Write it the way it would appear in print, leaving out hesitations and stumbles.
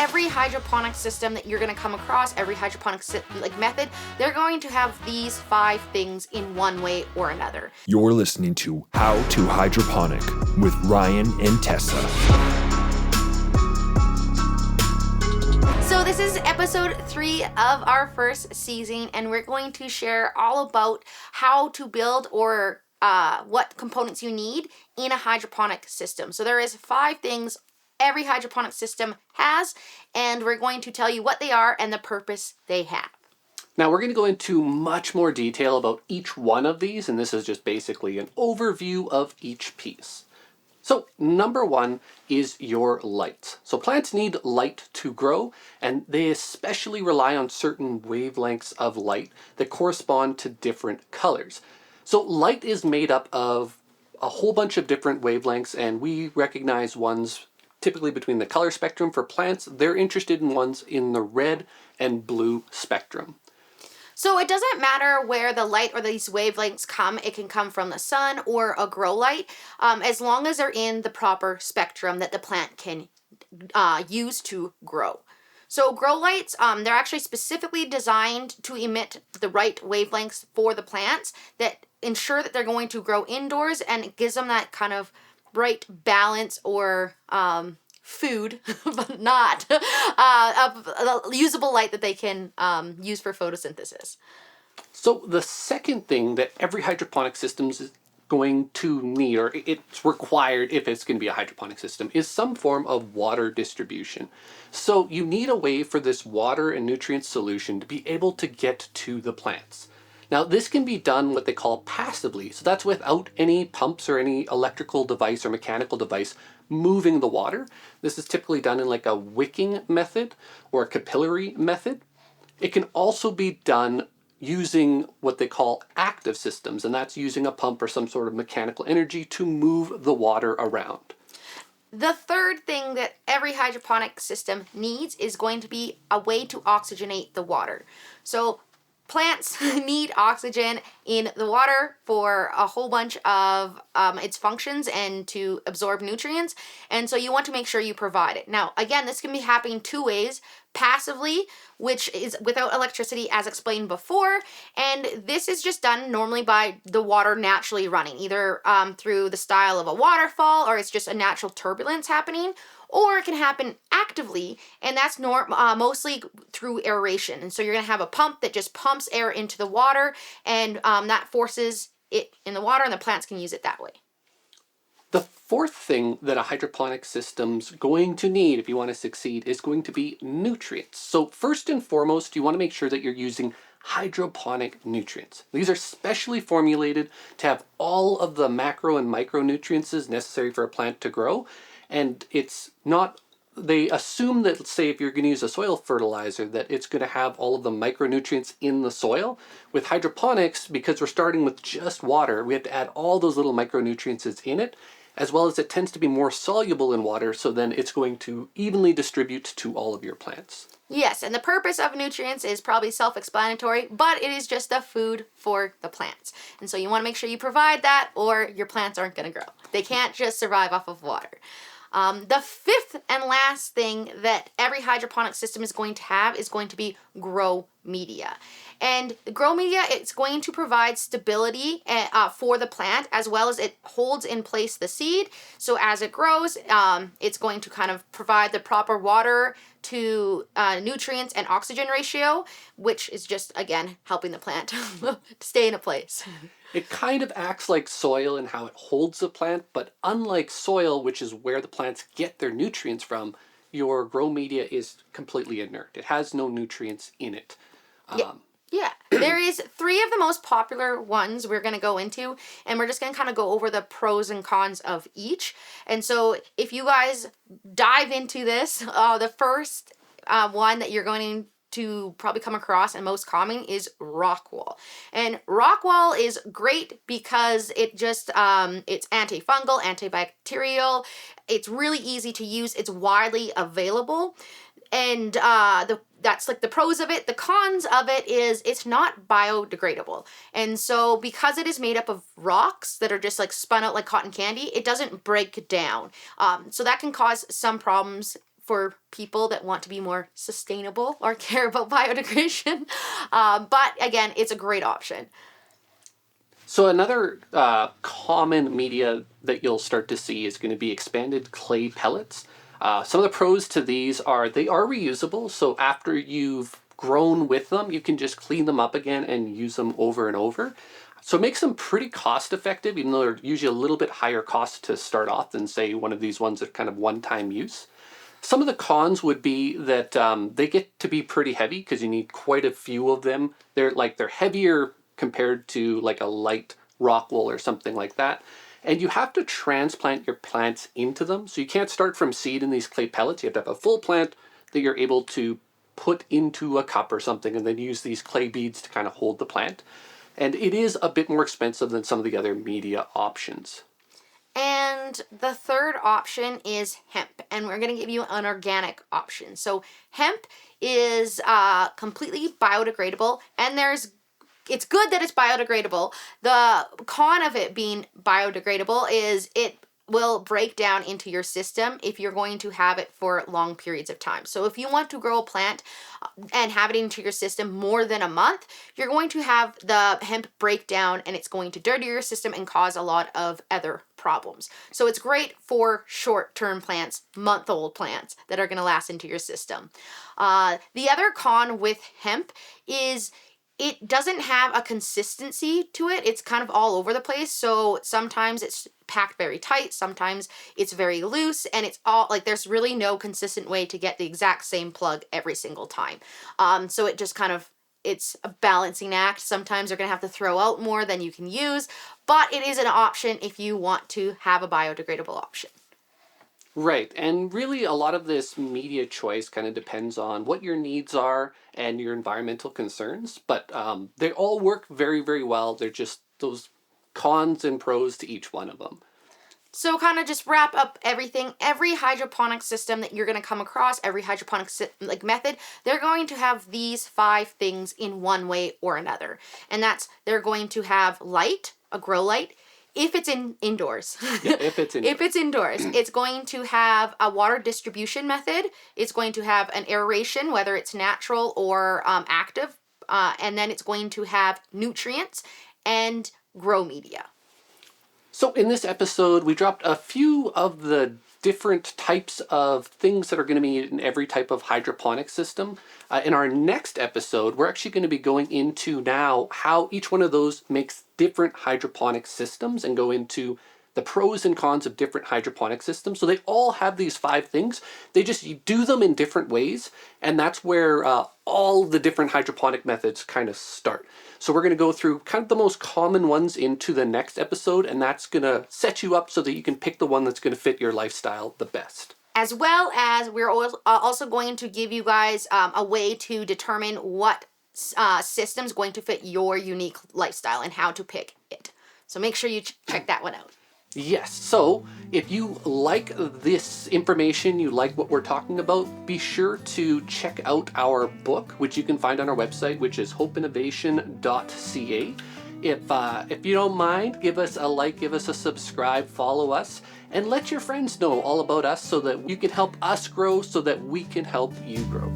every hydroponic system that you're going to come across, every hydroponic method, they're going to have these 5 things in one way or another. You're listening to How to Hydroponic with Ryan and Tessa. So this is episode 3 of our first season, and we're going to share all about how to build or what components you need in a hydroponic system. So there is 5 things every hydroponic system has, and we're going to tell you what they are and the purpose they have. Now we're going to go into much more detail about each one of these, and this is just basically an overview of each piece. So number 1 is your light. So plants need light to grow, and they especially rely on certain wavelengths of light that correspond to different colors. So light is made up of a whole bunch of different wavelengths, and we recognize ones typically between the color spectrum. For plants, they're interested in ones in the red and blue spectrum. So it doesn't matter where the light or these wavelengths come. It can come from the sun or a grow light, as long as they're in the proper spectrum that the plant can use to grow. So grow lights, they're actually specifically designed to emit the right wavelengths for the plants that ensure that they're going to grow indoors, and it gives them that kind of bright balance or food, but not usable light that they can use for photosynthesis. So the second thing that every hydroponic system is going to need, or it's required if it's going to be a hydroponic system, is some form of water distribution. So you need a way for this water and nutrient solution to be able to get to the plants. Now this can be done what they call passively. So that's without any pumps or any electrical device or mechanical device moving the water. This is typically done in like a wicking method or a capillary method. It can also be done using what they call active systems, and that's using a pump or some sort of mechanical energy to move the water around. The third thing that every hydroponic system needs is going to be a way to oxygenate the water. So plants need oxygen in the water for a whole bunch of its functions and to absorb nutrients, and so you want to make sure you provide it. Now, again, this can be happening 2 ways. Passively, which is without electricity, as explained before, and this is just done normally by the water naturally running, either through the style of a waterfall, or it's just a natural turbulence happening, or it can happen actively, and that's mostly through aeration. And so you're going to have a pump that just pumps air into the water, and that forces it in the water, and the plants can use it that way. The fourth thing that a hydroponic system's going to need if you want to succeed is going to be nutrients. So first and foremost, you want to make sure that you're using hydroponic nutrients. These are specially formulated to have all of the macro and micronutrients necessary for a plant to grow. And it's not, they assume that, say, if you're going to use a soil fertilizer, that it's going to have all of the micronutrients in the soil. With hydroponics, because we're starting with just water, we have to add all those little micronutrients in it, as well as it tends to be more soluble in water, so then it's going to evenly distribute to all of your plants. Yes, and the purpose of nutrients is probably self-explanatory, but it is just the food for the plants. And so you want to make sure you provide that, or your plants aren't going to grow. They can't just survive off of water. The fifth and last thing that every hydroponic system is going to have is going to be grow media. And the grow media, it's going to provide stability for the plant, as well as it holds in place the seed. So as it grows, it's going to kind of provide the proper water to nutrients and oxygen ratio, which is just, again, helping the plant stay in a place. It kind of acts like soil in how it holds the plant, but unlike soil, which is where the plants get their nutrients from, your grow media is completely inert. It has no nutrients in it. Yeah, there is 3 of the most popular ones we're going to go into, and we're just going to kind of go over the pros and cons of each. And so if you guys dive into this, the first one that you're going to probably come across and most common is rock wool. And rock wool is great because it just it's antifungal, antibacterial. It's really easy to use. It's widely available, and that's like the pros of it. The cons of it is it's not biodegradable. And so because it is made up of rocks that are just like spun out like cotton candy, it doesn't break down. So that can cause some problems for people that want to be more sustainable or care about biodegradation. But again, it's a great option. So another common media that you'll start to see is going to be expanded clay pellets. Some of the pros to these are they are reusable. So after you've grown with them, you can just clean them up again and use them over and over. So it makes them pretty cost effective, even though they're usually a little bit higher cost to start off than say one of these ones that are kind of one-time use. Some of the cons would be that they get to be pretty heavy because you need quite a few of them. They're heavier compared to like a light rock wool or something like that. And you have to transplant your plants into them. So you can't start from seed in these clay pellets. You have to have a full plant that you're able to put into a cup or something and then use these clay beads to kind of hold the plant. And it is a bit more expensive than some of the other media options. And the third option is hemp, and we're going to give you an organic option. So hemp is completely biodegradable, and it's good that it's biodegradable. The con of it being biodegradable is it will break down into your system if you're going to have it for long periods of time. So if you want to grow a plant and have it into your system more than a month, you're going to have the hemp break down and it's going to dirty your system and cause a lot of other problems. So it's great for short-term plants, month-old plants that are going to last into your system. The other con with hemp is it doesn't have a consistency to it. It's kind of all over the place. So sometimes it's packed very tight, sometimes it's very loose, and it's all like there's really no consistent way to get the exact same plug every single time. So it just kind of, it's a balancing act. Sometimes you're gonna have to throw out more than you can use, but it is an option if you want to have a biodegradable option. Right, and really a lot of this media choice kind of depends on what your needs are and your environmental concerns, but they all work very, very well. They're just those cons and pros to each one of them. So kind of just wrap up everything. Every hydroponic system that you're going to come across, every hydroponic method, they're going to have these 5 things in one way or another. And that's, they're going to have light, a grow light, if it's indoors. Yeah, if it's indoors. If it's indoors, it's going to have a water distribution method. It's going to have an aeration, whether it's natural or active. And then it's going to have nutrients and grow media. So in this episode, we dropped a few of the different types of things that are going to be in every type of hydroponic system. In our next episode, we're actually going to be going into now how each one of those makes different hydroponic systems and go into the pros and cons of different hydroponic systems. So they all have these 5 things. You do them in different ways, and that's where all the different hydroponic methods kind of start. So we're going to go through kind of the most common ones into the next episode, and that's going to set you up so that you can pick the one that's going to fit your lifestyle the best. As well as we're also going to give you guys a way to determine what system is going to fit your unique lifestyle and how to pick it. So make sure you check that one out. Yes, so if you like this information, you like what we're talking about, be sure to check out our book, which you can find on our website, which is hopeinnovation.ca. If you don't mind, give us a like, give us a subscribe, follow us, and let your friends know all about us so that you can help us grow so that we can help you grow.